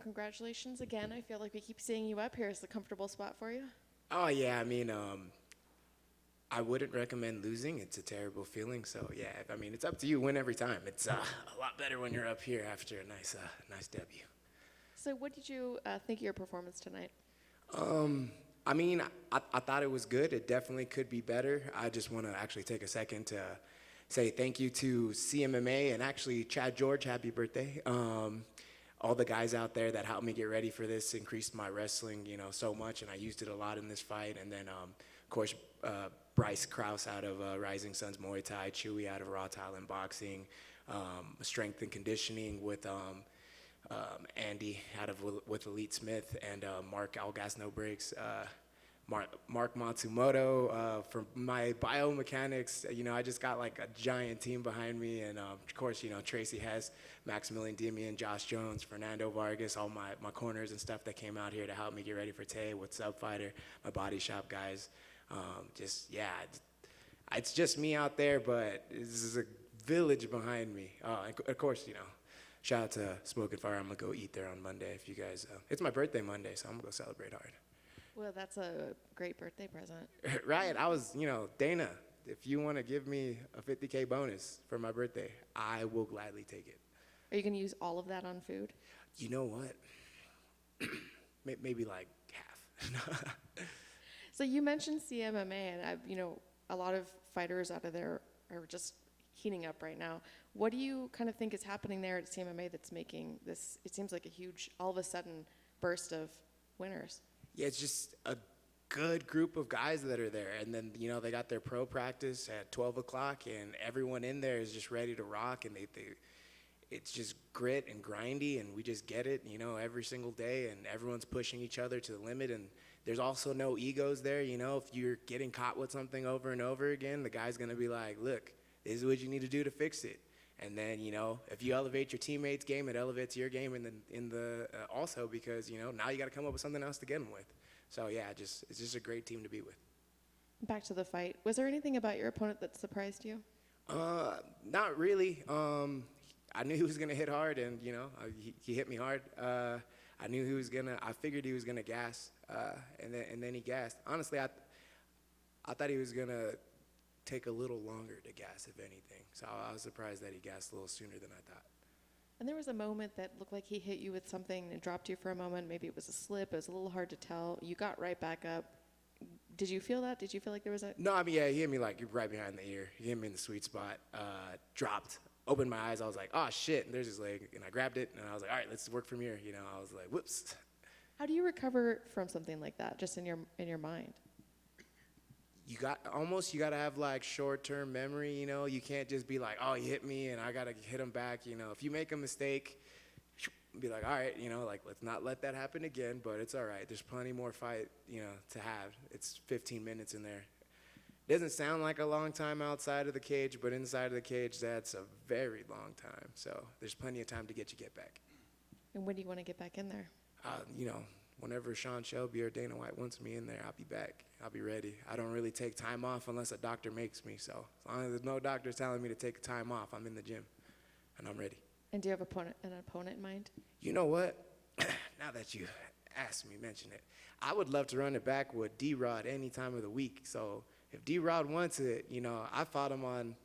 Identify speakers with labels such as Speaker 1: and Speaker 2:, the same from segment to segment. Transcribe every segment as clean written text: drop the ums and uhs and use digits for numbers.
Speaker 1: congratulations again. I feel like we keep seeing you up here. Is it a comfortable spot for you?
Speaker 2: Oh yeah, I mean, I wouldn't recommend losing. It's a terrible feeling. So yeah, I mean, it's up to you. Win every time. It's a lot better when you're up here after a nice W.
Speaker 1: So, what did you think of your performance tonight?
Speaker 2: I mean, I thought it was good. It definitely could be better. I just want to actually take a second to say thank you to CMMA and actually Chad George, happy birthday. All the guys out there that helped me get ready for this increased my wrestling, so much, and I used it a lot in this fight. And then, of course, Bryce Krause out of Rising Suns Muay Thai, Chewy out of Raw Thailand Boxing, strength and conditioning with Andy out of with Elite Smith, and Mark Algas No Breaks. Mark Matsumoto for my biomechanics. I just got like a giant team behind me, and of course, Tracy Hess, Maximilian Demian, Josh Jones, Fernando Vargas, all my corners and stuff that came out here to help me get ready for Tay with Subfighter, my body shop guys. It's just me out there, but this is a village behind me. And of course, shout out to Smoke and Fire. I'm gonna go eat there on Monday if you guys. It's my birthday Monday, so I'm gonna go celebrate hard.
Speaker 1: Well, that's a great birthday present.
Speaker 2: Right. I was, Dana, if you want to give me a 50K bonus for my birthday, I will gladly take it.
Speaker 1: Are you going to use all of that on food?
Speaker 2: You know what? Maybe like half.
Speaker 1: So you mentioned CMMA, and a lot of fighters out of there are just heating up right now. What do you kind of think is happening there at CMMA that's making this, it seems like a huge, all of a sudden, burst of winners?
Speaker 2: Yeah, it's just a good group of guys that are there. And then, they got their pro practice at 12 o'clock, and everyone in there is just ready to rock. And it's just grit and grindy, and we just get it, every single day. And everyone's pushing each other to the limit. And there's also no egos there. If you're getting caught with something over and over again, the guy's going to be like, look, this is what you need to do to fix it. And then, if you elevate your teammates' game, it elevates your game also because, now you got to come up with something else to get them with. So, yeah, it's just a great team to be with.
Speaker 1: Back to the fight. Was there anything about your opponent that surprised you?
Speaker 2: Not really. I knew he was going to hit hard, and, he hit me hard. I figured he was going to gas, and then he gassed. Honestly, I thought he was going to take a little longer to gas, if anything. So I was surprised that he gassed a little sooner than I thought.
Speaker 1: And there was a moment that looked like he hit you with something and dropped you for a moment. Maybe it was a slip. It was a little hard to tell. You got right back up. Did you feel that? Did you feel like there was a...
Speaker 2: No, I mean, yeah, he hit me like right behind the ear. He hit me in the sweet spot. Dropped. Opened my eyes. I was like, oh, shit. And there's his leg. And I grabbed it, and I was like, all right, let's work from here. I was like, whoops.
Speaker 1: How do you recover from something like that, just in your mind?
Speaker 2: You got to have like short-term memory, you can't just be like, oh, he hit me and I got to hit him back. If you make a mistake, be like, all right, let's not let that happen again, but it's all right. There's plenty more fight, to have. It's 15 minutes in there. Doesn't sound like a long time outside of the cage, but inside of the cage, that's a very long time. So there's plenty of time to get back.
Speaker 1: And when do you want to get back in there?
Speaker 2: Whenever Sean Shelby or Dana White wants me in there, I'll be back. I'll be ready. I don't really take time off unless a doctor makes me. So as long as there's no doctor telling me to take time off, I'm in the gym, and I'm ready.
Speaker 1: And do you have an opponent in mind? You
Speaker 2: know what? Now that you asked me, mention it, I would love to run it back with D-Rod any time of the week. So if D-Rod wants it, I fought him on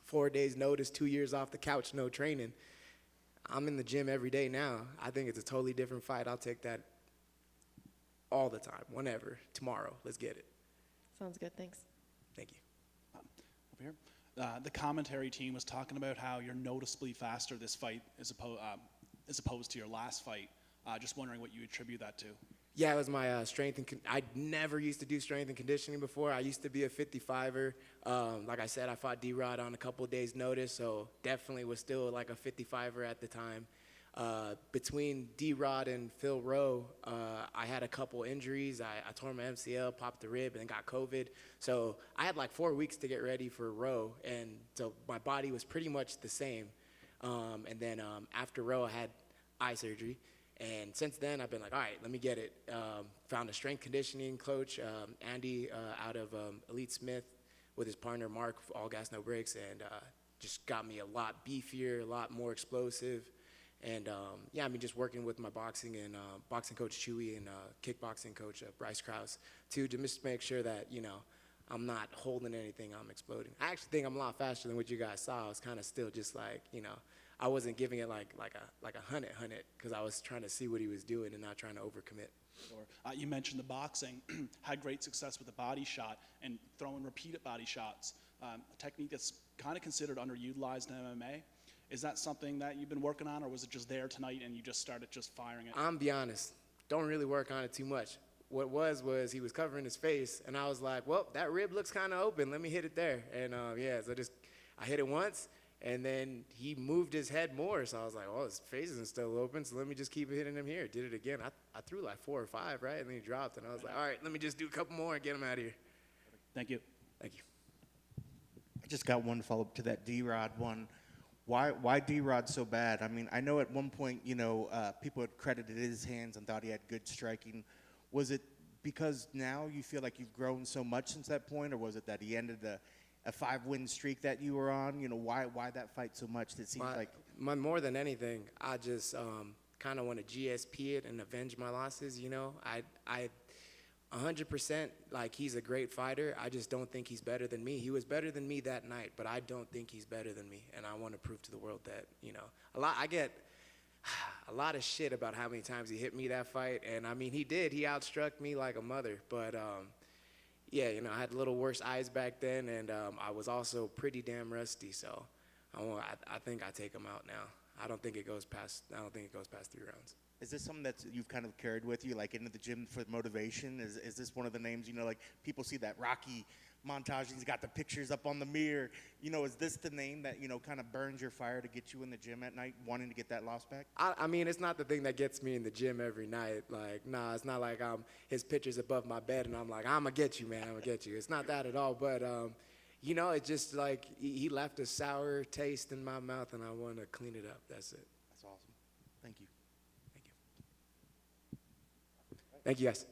Speaker 2: 4 days' notice, 2 years off the couch, no training. I'm in the gym every day now. I think it's a totally different fight. I'll take that all the time, whenever, tomorrow. Let's get it.
Speaker 1: Sounds good. Thanks.
Speaker 2: Thank you.
Speaker 3: Over here. The commentary team was talking about how you're noticeably faster this fight as opposed to your last fight. Just wondering what you attribute that to.
Speaker 2: Yeah, it was my strength and I never used to do strength and conditioning before. I used to be a 55er. Like I said, I fought D-Rod on a couple of days' notice, so definitely was still like a 55er at the time. Between D-Rod and Phil Rowe, I had a couple injuries. I tore my MCL, popped the rib, and then got COVID. So I had like 4 weeks to get ready for Rowe, and so my body was pretty much the same. And then after Rowe, I had eye surgery. And since then, I've been like, all right, let me get it. Found a strength conditioning coach, Andy, out of Elite Smith, with his partner, Mark, all gas, no brakes, and just got me a lot beefier, a lot more explosive. And yeah, I mean, just working with my boxing and boxing coach Chewy and kickboxing coach Bryce Krause to just make sure that, you know, I'm not holding anything, I'm exploding. I actually think I'm a lot faster than what you guys saw. I was kind of still just like, you know, I wasn't giving it like a hundred because I was trying to see what he was doing and not trying to overcommit.
Speaker 3: Sure. You mentioned the boxing, had great success with the body shot and throwing repeated body shots, a technique that's kind of considered underutilized in MMA. Is that something that you've been working on, or was it just there tonight and you just started just firing it?
Speaker 2: I'm be honest, don't really work on it too much. What was he was covering his face, and I was like, well, that rib looks kind of open. Let me hit it there. And yeah, so I hit it once, and then he moved his head more. So I was like, oh, his face isn't still open, so let me just keep hitting him here. Did it again. I threw like 4 or 5, right? And then he dropped, and I was like, all right, let me just do a couple more and get him out of here.
Speaker 3: Thank you.
Speaker 2: Thank you.
Speaker 4: I just got one follow-up to that D-Rod one. Why D-Rod so bad? I mean, I know at one point, you know, people had credited his hands and thought he had good striking. Was it because now you feel like you've grown so much since that point, or was it that he ended a 5-win streak that you were on? You know, why that fight so much? It seems like
Speaker 2: more than anything, I just kind of want to GSP it and avenge my losses. You know, I 100%, like, he's a great fighter. I just don't think he's better than me. He was better than me that night, but I don't think he's better than me. And I want to prove to the world that, you know, I get a lot of shit about how many times he hit me that fight. And I mean, he did. He outstruck me like a mother. But yeah, you know, I had a little worse eyes back then, and I was also pretty damn rusty. So I think I take him out now. I don't think it goes past 3 rounds.
Speaker 4: Is this something that you've kind of carried with you, like into the gym for motivation? Is this one of the names, you know, like people see that Rocky montage, he's got the pictures up on the mirror. You know, is this the name that, you know, kind of burns your fire to get you in the gym at night, wanting to get that loss back?
Speaker 2: I mean, it's not the thing that gets me in the gym every night. Like, nah, it's not like his picture's above my bed and I'm like, I'm going to get you, man, I'm going to get you. It's not that at all. But, you know, it's just like he left a sour taste in my mouth and I want to clean it up. That's it.
Speaker 4: That's awesome. Thank you.
Speaker 2: Thank you, guys.